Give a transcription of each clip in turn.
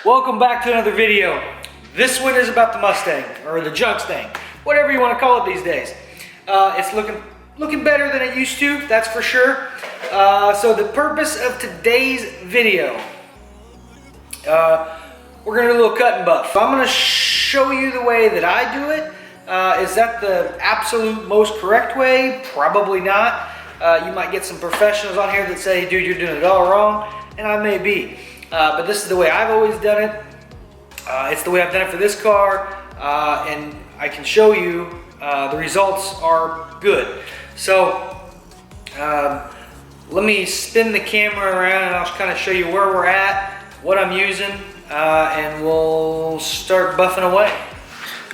Welcome back to another video. This one is about the Mustang, or the Junkstang, whatever you want to call it these days. It's looking better than it used to, that's for sure. So the purpose of today's video, we're going to do a little cut and buff. I'm going to show you the way that I do it. Is that the absolute most correct way? Probably not. You might get some professionals on here that say, dude, you're doing it all wrong, and I may be. But this is the way I've always done it. It's the way I've done it for this car, and I can show you the results are good. So let me spin the camera around and I'll kind of show you where we're at, what I'm using, and we'll start buffing away.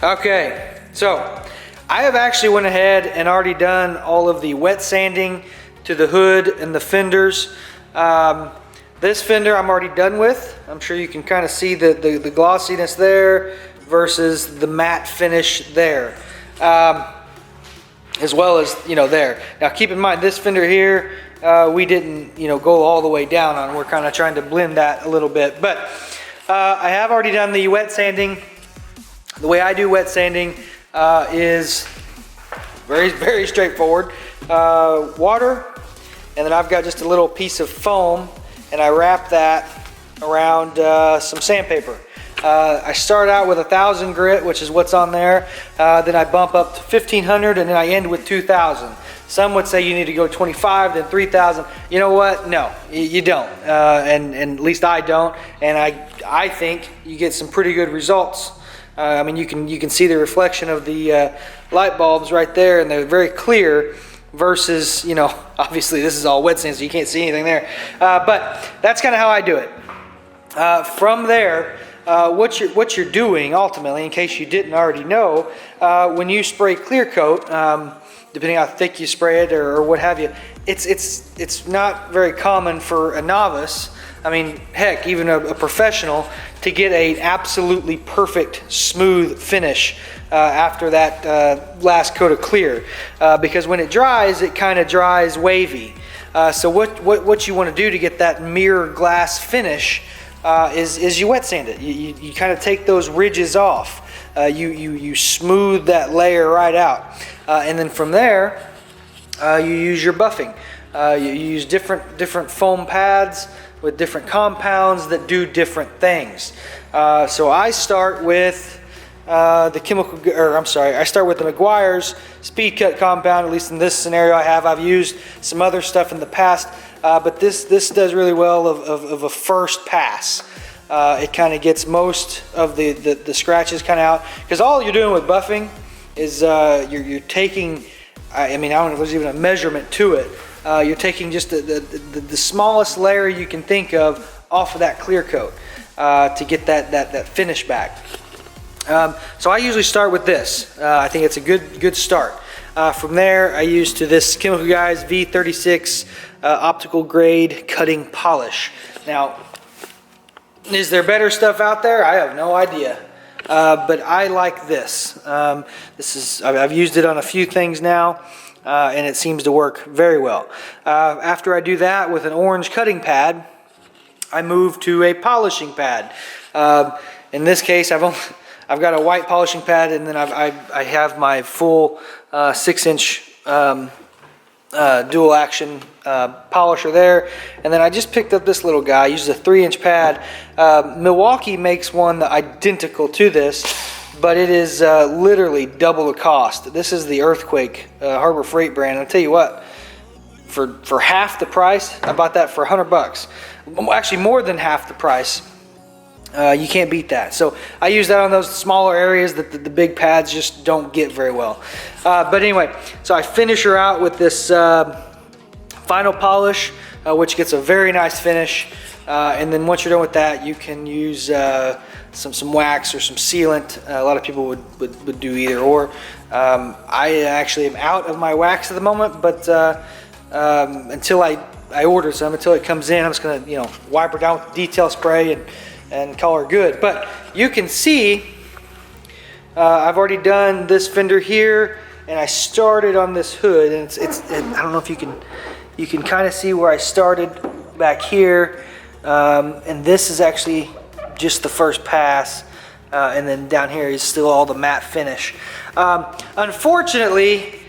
Okay, so I have actually went ahead and already done all of the wet sanding to the hood and the fenders. This fender I'm already done with. I'm sure you can kind of see the glossiness there versus the matte finish there. As well as, there. Now keep in mind, this fender here, we didn't, go all the way down on. We're kind of trying to blend that a little bit. But I have already done the wet sanding. The way I do wet sanding is very, very straightforward. Water, and then I've got just a little piece of foam, and I wrap that around some sandpaper. I start out with 1,000 grit, which is what's on there. Then I bump up to 1,500, and then I end with 2,000. Some would say you need to go 25, then 3,000. You know what? No, you don't. And at least I don't. And I think you get some pretty good results. I mean, you can see the reflection of the light bulbs right there, and they're very clear. Versus, obviously this is all wet sand, so you can't see anything there. But that's kind of how I do it. From there, what you're doing ultimately, in case you didn't already know, when you spray clear coat, depending how thick you spray it or what have you, it's not very common for a novice. I mean, heck, even a professional to get an absolutely perfect smooth finish after that last coat of clear, because when it dries, it kind of dries wavy. So what you want to do to get that mirror glass finish is you wet sand it. You kind of take those ridges off. You smooth that layer right out, and then from there you use your buffing. You use different foam pads with different compounds that do different things. So I start with I start with the Meguiar's speed cut compound. At least in this scenario I've used some other stuff in the past, but this does really well of a first pass. It kind of gets most of the scratches kind of out, because all you're doing with buffing is you're taking, I don't know if there's even a measurement to it. You're taking just the smallest layer you can think of off of that clear coat to get that finish back. So I usually start with this. I think it's a good start. From there, I use this Chemical Guys V36 optical grade cutting polish. Now, is there better stuff out there? I have no idea. But I like this. I've used it on a few things now, and it seems to work very well. After I do that with an orange cutting pad, I move to a polishing pad. In this case, I've got a white polishing pad, and then I have my full 6-inch dual action polisher there, and then I just picked up this little guy. I use a 3-inch pad. Milwaukee makes one identical to this, but it is literally double the cost. This is the Earthquake Harbor Freight brand. I'll tell you what, for half the price, I bought that for $100. Actually, more than half the price. You can't beat that. So I use that on those smaller areas that the big pads just don't get very well. But anyway, so I finish her out with this final polish, which gets a very nice finish. And then once you're done with that, you can use some wax or some sealant. A lot of people would do either or. I actually am out of my wax at the moment, but until I order some, until it comes in, I'm just gonna wipe her down with detail spray and call her good. But you can see I've already done this fender here, and I started on this hood, and I don't know if you can kind of see where I started back here, and this is actually just the first pass, and then down here is still all the matte finish. Unfortunately,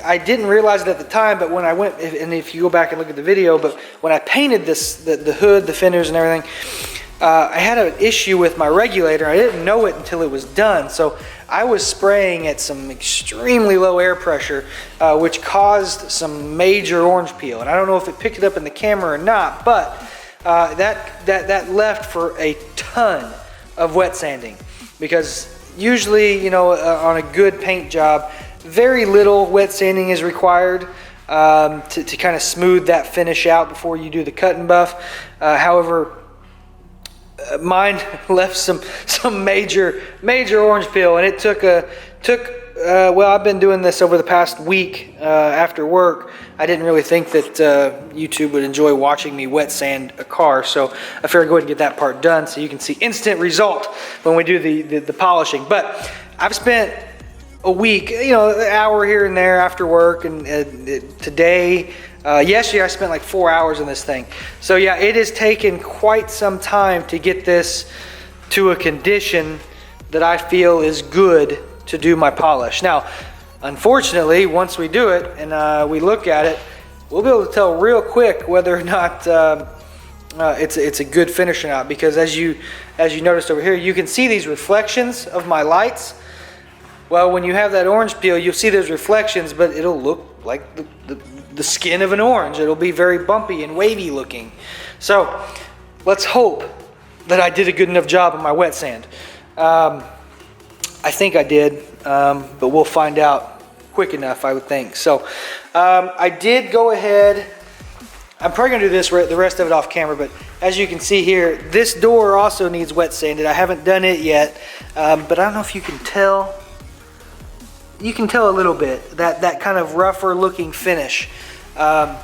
I didn't realize it at the time, but when I went, and if you go back and look at the video, but when I painted this, the hood, the fenders and everything, I had an issue with my regulator. I didn't know it until it was done. So I was spraying at some extremely low air pressure, which caused some major orange peel. And I don't know if it picked it up in the camera or not, but that left for a ton of wet sanding, because usually, you know, on a good paint job, very little wet sanding is required to kind of smooth that finish out before you do the cut and buff. However, mine left some major orange peel, and it took well, I've been doing this over the past week after work. I didn't really think that YouTube would enjoy watching me wet sand a car, so I figured I'd go ahead and get that part done so you can see instant result when we do the polishing. But I've spent a week, you know, an hour here and there after work, and today, yesterday I spent like 4 hours on this thing. So yeah, it has taken quite some time to get this to a condition that I feel is good to do my polish. Now, unfortunately, once we do it and we look at it, we'll be able to tell real quick whether or not it's a good finish or not, because as you noticed over here, you can see these reflections of my lights. Well, when you have that orange peel, you'll see those reflections, but it'll look like the skin of an orange. It'll be very bumpy and wavy looking. So let's hope that I did a good enough job on my wet sand. I think I did, but we'll find out quick enough, I would think. So I did go ahead. I'm probably gonna do this the rest of it off camera, but as you can see here, this door also needs wet sanded. I haven't done it yet, but I don't know if you can tell. You can tell a little bit, that kind of rougher looking finish. You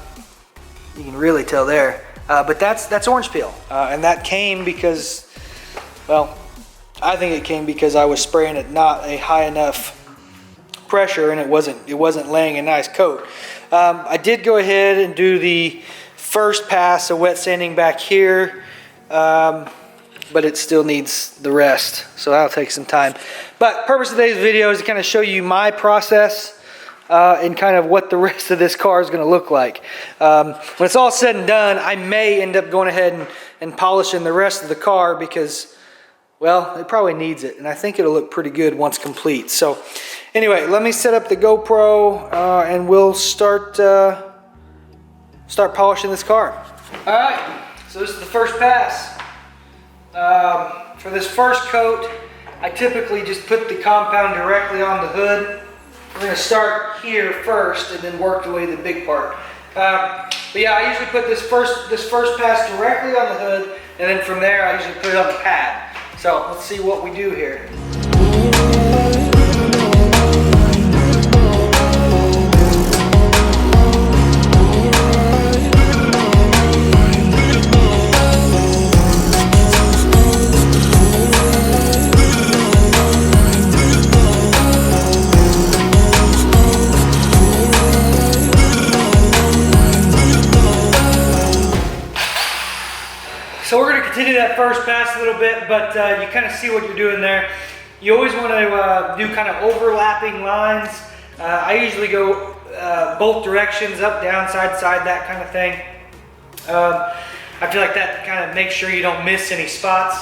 can really tell there. But that's orange peel, and that came because, well, I think it came because I was spraying at not a high enough pressure, and it wasn't laying a nice coat. I did go ahead and do the first pass of wet sanding back here, but it still needs the rest, so that'll take some time. But purpose of today's video is to kind of show you my process and kind of what the rest of this car is going to look like. When it's all said and done, I may end up going ahead and polishing the rest of the car because, well, it probably needs it, and I think it'll look pretty good once complete. So anyway, let me set up the GoPro and we'll start polishing this car. All right, so this is the first pass. For this first coat, I typically just put the compound directly on the hood. We're going to start here first and then work the way to the big part. But yeah, I usually put this first pass directly on the hood, and then from there I usually put it on the pad. So let's see what we do here. So we're going to continue that first pass a little bit, but you kind of see what you're doing there. You always want to do kind of overlapping lines. I usually go both directions, up, down, side to side, that kind of thing. I feel like that kind of makes sure you don't miss any spots,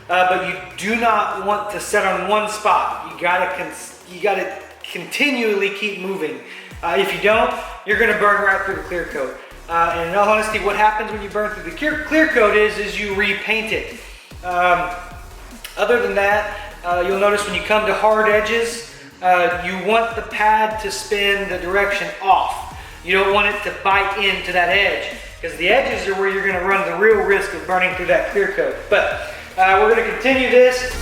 but you do not want to set on one spot. You gotta continually keep moving. If you don't, you're going to burn right through the clear coat. And in all honesty, what happens when you burn through the clear coat is you repaint it. Other than that, you'll notice when you come to hard edges, you want the pad to spin the direction off. You don't want it to bite into that edge, because the edges are where you're going to run the real risk of burning through that clear coat. But we're going to continue this.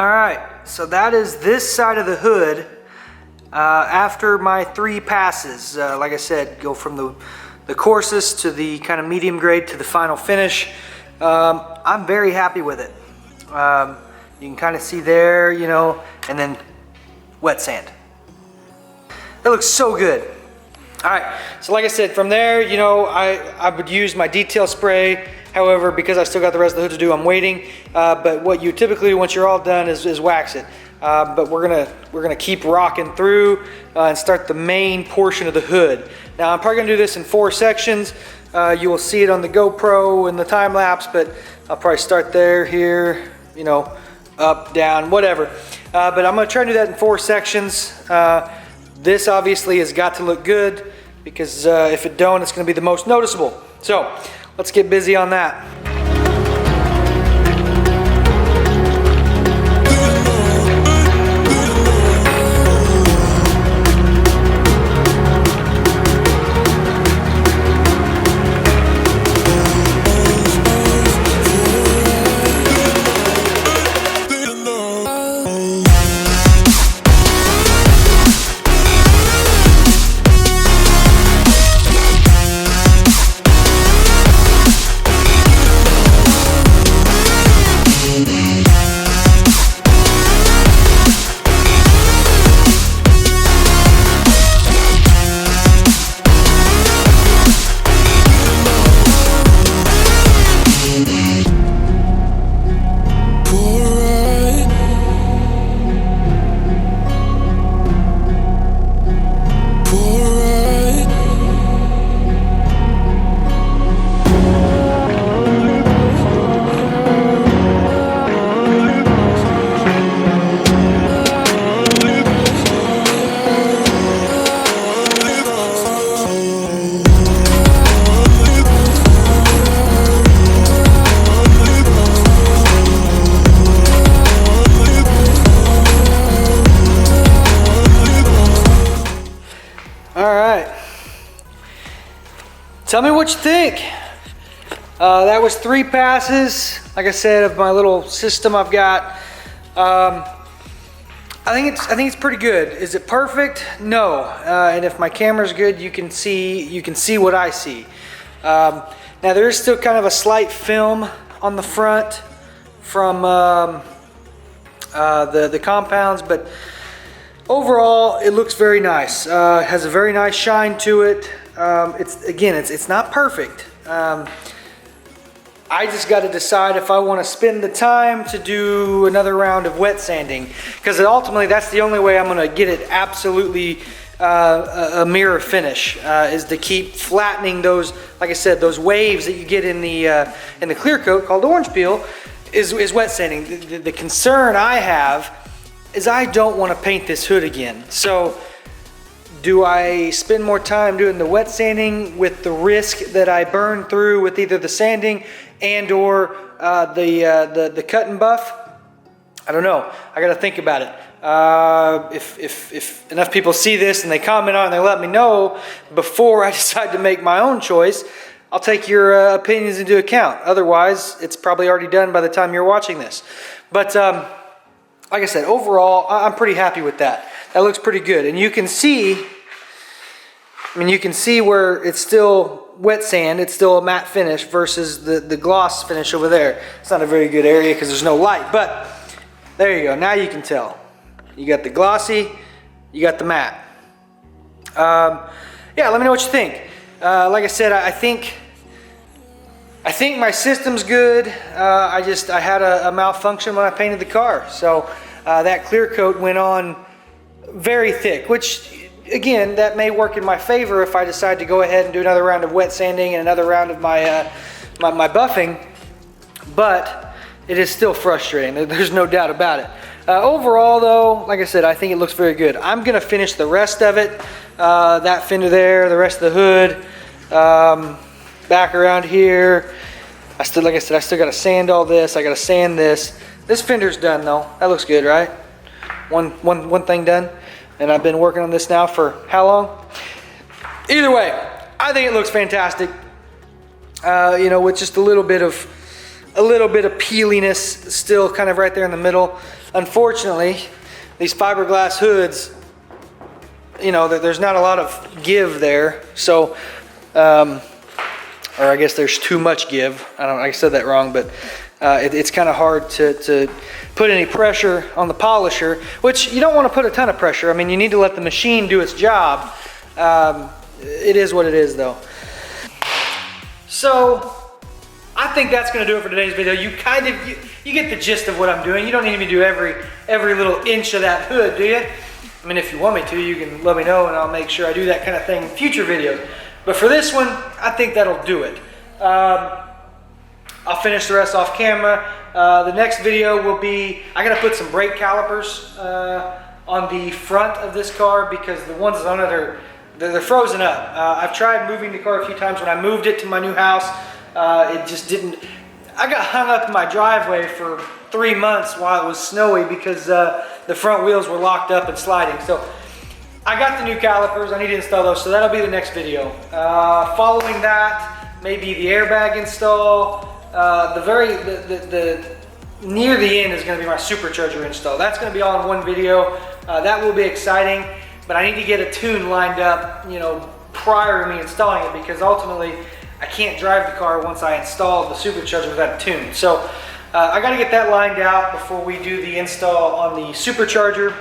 All right, so that is this side of the hood after my 3 passes. Like I said, go from the coarsest to the kind of medium grade to the final finish. I'm very happy with it. You can kind of see there, you know, and then wet sand. That looks so good. All right, so like I said, from there, you know, I would use my detail spray. However, because I still got the rest of the hood to do, I'm waiting. But what you typically do once you're all done is wax it. But we're gonna keep rocking through and start the main portion of the hood. Now I'm probably gonna do this in 4 sections. You will see it on the GoPro in the time lapse, but I'll probably start there, here, you know, up, down, whatever. But I'm gonna try to do that in 4 sections. This obviously has got to look good, because if it don't, it's gonna be the most noticeable. So let's get busy on that. Tell me what you think. That was 3 passes, like I said, of my little system I've got. I think it's pretty good. Is it perfect? No. And if my camera's good, you can see what I see. Now there is still kind of a slight film on the front from the compounds, but overall it looks very nice. It has a very nice shine to it. It's not perfect. I just got to decide if I want to spend the time to do another round of wet sanding, because ultimately that's the only way I'm going to get it absolutely a mirror finish, is to keep flattening those, like I said, those waves that you get in the clear coat called orange peel is wet sanding. The concern I have is I don't want to paint this hood again. So do I spend more time doing the wet sanding with the risk that I burn through with either the sanding and or the cut and buff? I don't know. I got to think about it. If enough people see this and they comment on it and they let me know before I decide to make my own choice, I'll take your opinions into account. Otherwise, it's probably already done by the time you're watching this. But like I said, overall, I'm pretty happy with that. That looks pretty good. And you can see, you can see where it's still wet sand. It's still a matte finish versus the gloss finish over there. It's not a very good area because there's no light. But there you go. Now you can tell. You got the glossy, you got the matte. Yeah, let me know what you think. Like I said, I think my system's good. I had a malfunction when I painted the car. So that clear coat went on very thick, which again, that may work in my favor if I decide to go ahead and do another round of wet sanding and another round of my my buffing, but it is still frustrating. There's no doubt about it. Overall though, like I said, I think it looks very good. I'm gonna finish the rest of it, that fender there, the rest of the hood, back around here. Like I said, I still gotta sand all this. I gotta sand this. This fender's done though. That looks good, right? One thing done. And I've been working on this now for how long? Either way, I think it looks fantastic. You know, with just a little bit of peeliness still kind of right there in the middle. unfortunately, these fiberglass hoods, you know, there's not a lot of give there. So, or I guess there's too much give. I said that wrong, but it's kind of hard to put any pressure on the polisher, which you don't want to put a ton of pressure. I mean, you need to let the machine do its job. It is what it is, though. So I think that's going to do it for today's video. You get the gist of what I'm doing. You don't need me to do every little inch of that hood, do you? I mean, if you want me to, you can let me know, and I'll make sure I do that kind of thing in future videos. But for this one, I think that'll do it. I'll finish the rest off camera. The next video will be, I gotta put some brake calipers on the front of this car because the ones on it they're frozen up. I've tried moving the car a few times. When I moved it to my new house, it just didn't. I got hung up in my driveway for 3 months while it was snowy because the front wheels were locked up and sliding. So I got the new calipers. I need to install those, so that'll be the next video. Following that, maybe the airbag install. Near the end is going to be my supercharger install. That's going to be all in one video. That will be exciting, but I need to get a tune lined up, you know, prior to me installing it, because ultimately I can't drive the car once I install the supercharger without a tune. So I got to get that lined out before we do the install on the supercharger.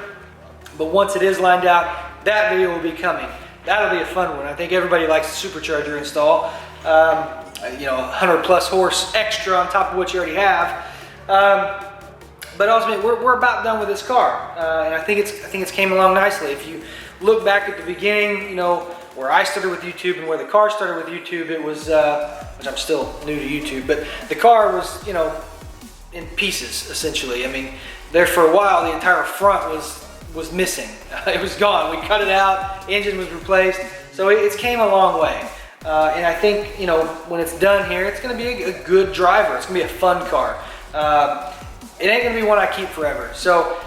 But once it is lined out, that video will be coming. That'll be a fun one. I think everybody likes the supercharger install. You know, 100 plus horse extra on top of what you already have. But ultimately, we're about done with this car, and I think it's came along nicely. If you look back at the beginning, you know, where I started with YouTube and where the car started with YouTube, it was, which I'm still new to YouTube, but the car was, you know, in pieces essentially. I mean, there for a while, the entire front was missing. It was gone. We cut it out. The engine was replaced, so it's came a long way. And I think, you know, when it's done here, it's going to be a good driver. It's going to be a fun car. It ain't going to be one I keep forever. So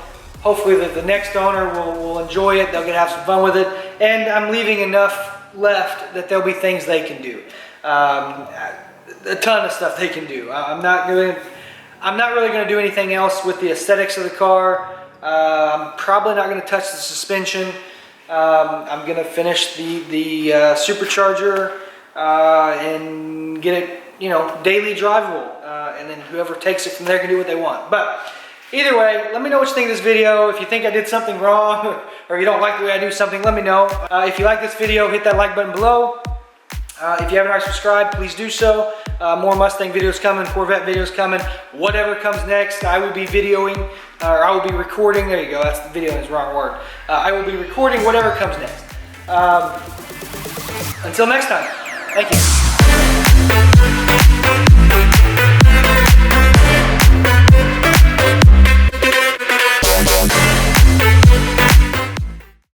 hopefully the next owner will enjoy it. They'll get to have some fun with it. And I'm leaving enough left that there'll be things they can do. A ton of stuff they can do. I'm not really going to do anything else with the aesthetics of the car. I'm probably not going to touch the suspension. I'm going to finish the supercharger and get it, you know, daily drivable, and then whoever takes it from there can do what they want. But either way, let me know what you think of this video. If you think I did something wrong or you don't like the way I do something, let me know. If you like this video, hit that like button below. If you haven't already subscribed, please do so. More Mustang videos coming, Corvette videos coming. Whatever comes next, I will be videoing, or I will be recording. There you go, that's the video is the wrong word. I will be recording whatever comes next. Until next time, thank you.